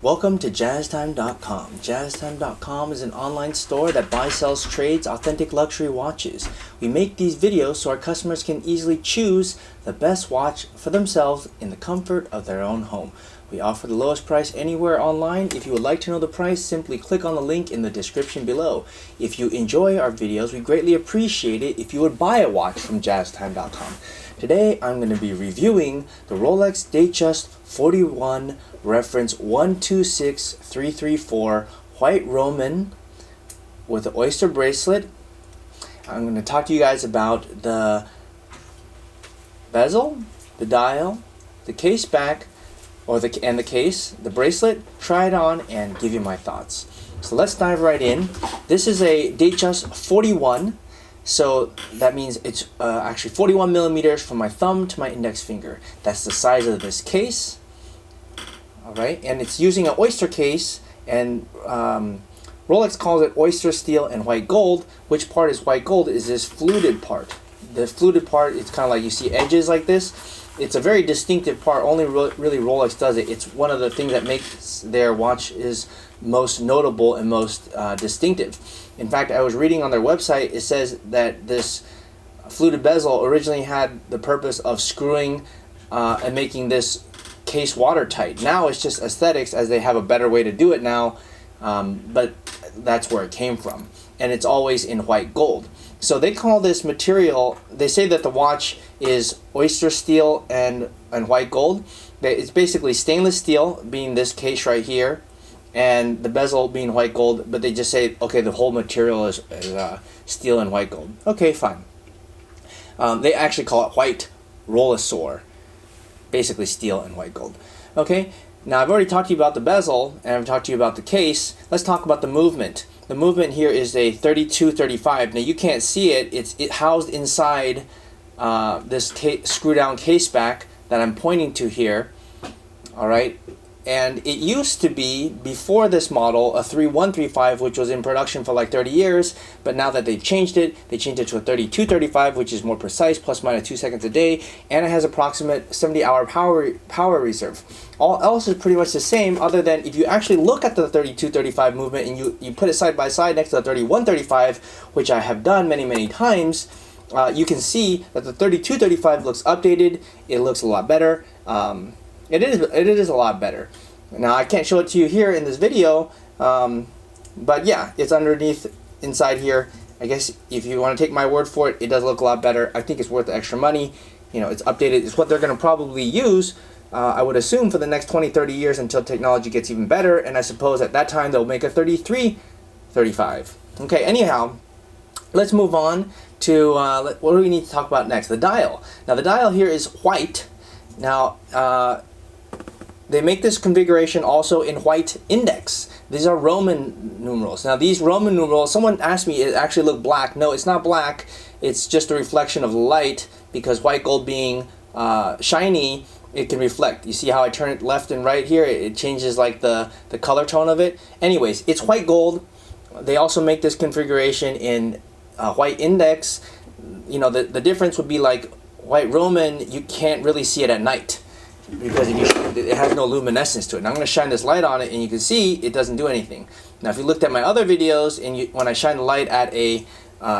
Welcome to JazzTime.com. JazzTime.com is an online store that buys, sells, trades authentic luxury watches. We make these videos so our customers can easily choose the best watch for themselves in the comfort of their own home. We offer the lowest price anywhere online. If you would like to know the price, simply click on the link in the description below. If you enjoy our videos, we greatly appreciate it if you would buy a watch from JazzTime.com. Today, I'm going to be reviewing the Rolex Datejust 41 reference 126334 white Roman with the oyster bracelet. I'm going to talk to you guys about the bezel, the dial, the case back, the case, the bracelet, try it on, and give you my thoughts. So let's dive right in. This is a Datejust 41. So that means it's actually 41 millimeters from my thumb to my index finger. That's the size of this case. All right, and it's using an oyster case, and Rolex calls it oyster steel and white gold. Which part is white gold is this fluted part. The fluted part, it's kind of like you see edges like this. It's a very distinctive part. Only really Rolex does it. It's one of the things that makes their watches most notable and most distinctive. In fact, I was reading on their website, it says that this fluted bezel originally had the purpose of screwing and making this case watertight. Now it's just aesthetics, as they have a better way to do it now, but that's where it came from. And it's always in white gold. So they call this material, they say that the watch is oyster steel and white gold. It's basically stainless steel, being this case right here, and the bezel being white gold, but they just say, okay, the whole material is steel and white gold. Okay, fine. They actually call it white Rolex, basically steel and white gold. Okay, now I've already talked to you about the bezel, and I've talked to you about the case. Let's talk about the movement. The movement here is a 32-35. Now you can't see it. It's housed inside this screw-down case back that I'm pointing to here. All right. And it used to be, before this model, a 3135, which was in production for like 30 years. But now that they've changed it to a 3235, which is more precise, plus minus 2 seconds a day. And it has approximate 70-hour power reserve. All else is pretty much the same, other than if you actually look at the 3235 movement and you put it side by side next to the 3135, which I have done many, many times, you can see that the 3235 looks updated. It looks a lot better. It is a lot better. Now I can't show it to you here in this video, but yeah, it's underneath inside here. I guess if you want to take my word for it, it does look a lot better. I think it's worth the extra money. You know, it's updated. It's what they're going to probably use, I would assume, for the next 20-30 years until technology gets even better. And I suppose at that time they'll make a 3335. Okay, anyhow, let's move on to what do we need to talk about next? The dial. Now the dial here is white. Now, they make this configuration also in white index. These are Roman numerals. Now, these Roman numerals, someone asked me, it actually look black. No, it's not black. It's just a reflection of light, because white gold being shiny, it can reflect. You see how I turn it left and right here? It changes like the color tone of it. Anyways, it's white gold. They also make this configuration in white index. You know, the difference would be like white Roman, you can't really see it at night, because it has no luminescence to it. And I'm going to shine this light on it, and you can see it doesn't do anything. Now, if you looked at my other videos, and when I shine the light at a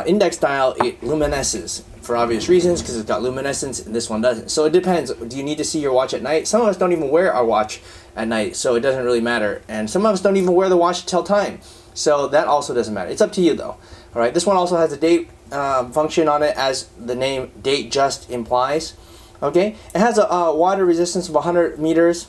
index dial, it luminesces for obvious reasons, because it's got luminescence, and this one doesn't. So it depends. Do you need to see your watch at night? Some of us don't even wear our watch at night, so it doesn't really matter. And some of us don't even wear the watch to tell time, so that also doesn't matter. It's up to you, though. All right. This one also has a date function on it, as the name Datejust implies. Okay, it has a water resistance of 100 meters.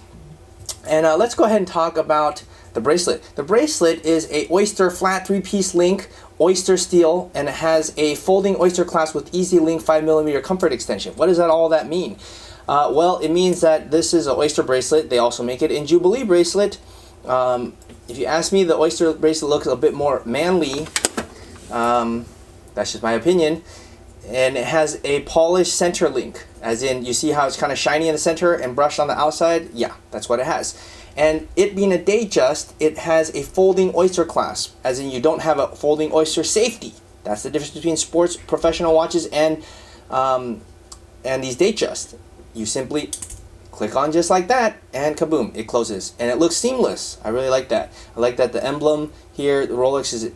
And let's go ahead and talk about the bracelet. The bracelet is a oyster flat 3-piece link, oyster steel, and it has a folding oyster clasp with easy link 5mm comfort extension. What does all that mean? Well, it means that this is an oyster bracelet. They also make it in Jubilee bracelet. If you ask me, the oyster bracelet looks a bit more manly. That's just my opinion. And it has a polished center link, as in, you see how it's kind of shiny in the center and brushed on the outside? Yeah, that's what it has. And it being a Datejust, it has a folding oyster clasp, as in you don't have a folding oyster safety. That's the difference between sports professional watches and these Datejust. You simply click on just like that, and kaboom, it closes. And it looks seamless. I really like that. I like that the emblem here, the Rolex is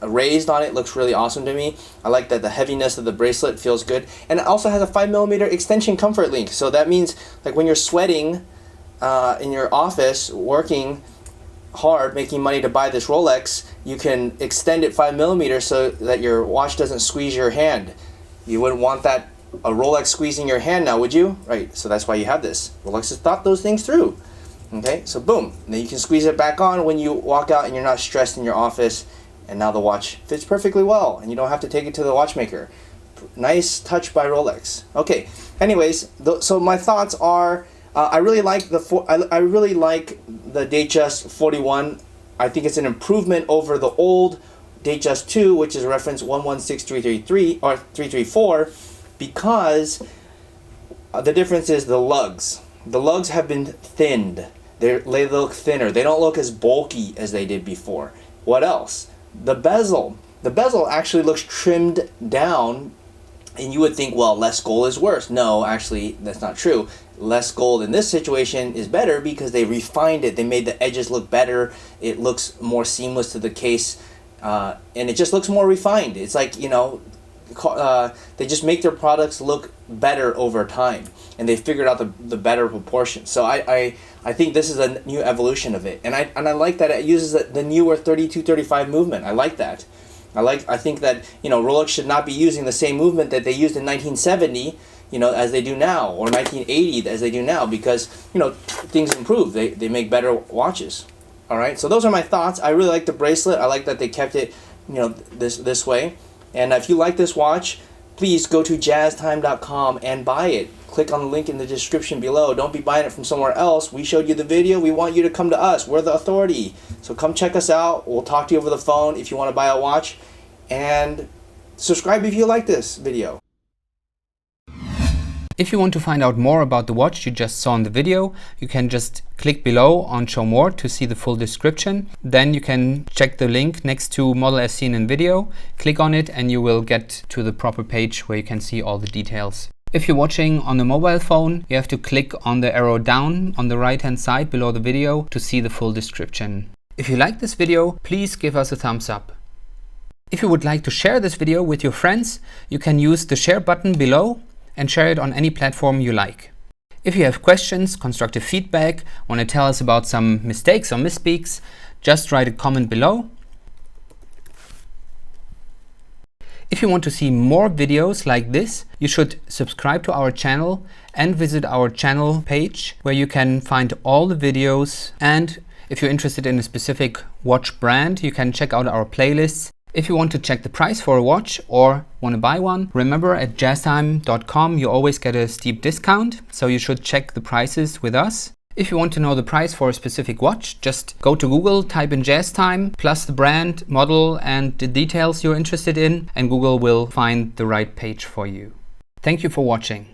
raised on it, looks really awesome to me. I like that the heaviness of the bracelet feels good. And it also has a 5mm extension comfort link. So that means like when you're sweating in your office, working hard, making money to buy this Rolex, you can extend it 5mm so that your watch doesn't squeeze your hand. You wouldn't want that, a Rolex squeezing your hand now, would you? Right, so that's why you have this. Rolex has thought those things through. Okay, so boom, and then you can squeeze it back on when you walk out and you're not stressed in your office, and now the watch fits perfectly well and you don't have to take it to the watchmaker. Nice touch by Rolex. Okay, anyways, so my thoughts are, I really like the Datejust 41. I think it's an improvement over the old Datejust 2, which is reference 116333 or 334, because the difference is the lugs. The lugs have been thinned. They look thinner. They don't look as bulky as they did before. What else? The bezel. The bezel actually looks trimmed down, and you would think, well, less gold is worse. No, actually, that's not true. Less gold in this situation is better because they refined it. They made the edges look better. It looks more seamless to the case, and it just looks more refined. It's like, you know, they just make their products look better over time, and they figured out the better proportions. So I think this is a new evolution of it, and I like that it uses the newer 32-35 movement. I like that. I think that, you know, Rolex should not be using the same movement that they used in 1970, you know, as they do now, or 1980 as they do now, because, you know, things improve. They make better watches. All right, so those are my thoughts. I really like the bracelet. I like that they kept it, you know, this way. And if you like this watch, please go to jazztime.com and buy it. Click on the link in the description below. Don't be buying it from somewhere else. We showed you the video. We want you to come to us. We're the authority. So come check us out. We'll talk to you over the phone if you want to buy a watch. And subscribe if you like this video. If you want to find out more about the watch you just saw in the video, you can just click below on Show More to see the full description. Then you can check the link next to model as seen in video, click on it, and you will get to the proper page where you can see all the details. If you're watching on a mobile phone, you have to click on the arrow down on the right hand side below the video to see the full description. If you like this video, please give us a thumbs up. If you would like to share this video with your friends, you can use the share button below and share it on any platform you like. If you have questions, constructive feedback, want to tell us about some mistakes or misspeaks, just write a comment below. If you want to see more videos like this, you should subscribe to our channel and visit our channel page where you can find all the videos. And if you're interested in a specific watch brand, you can check out our playlists. If you want to check the price for a watch or want to buy one, remember at jazztime.com you always get a steep discount, so you should check the prices with us. If you want to know the price for a specific watch, just go to Google, type in JazzTime, plus the brand, model, and the details you're interested in, and Google will find the right page for you. Thank you for watching.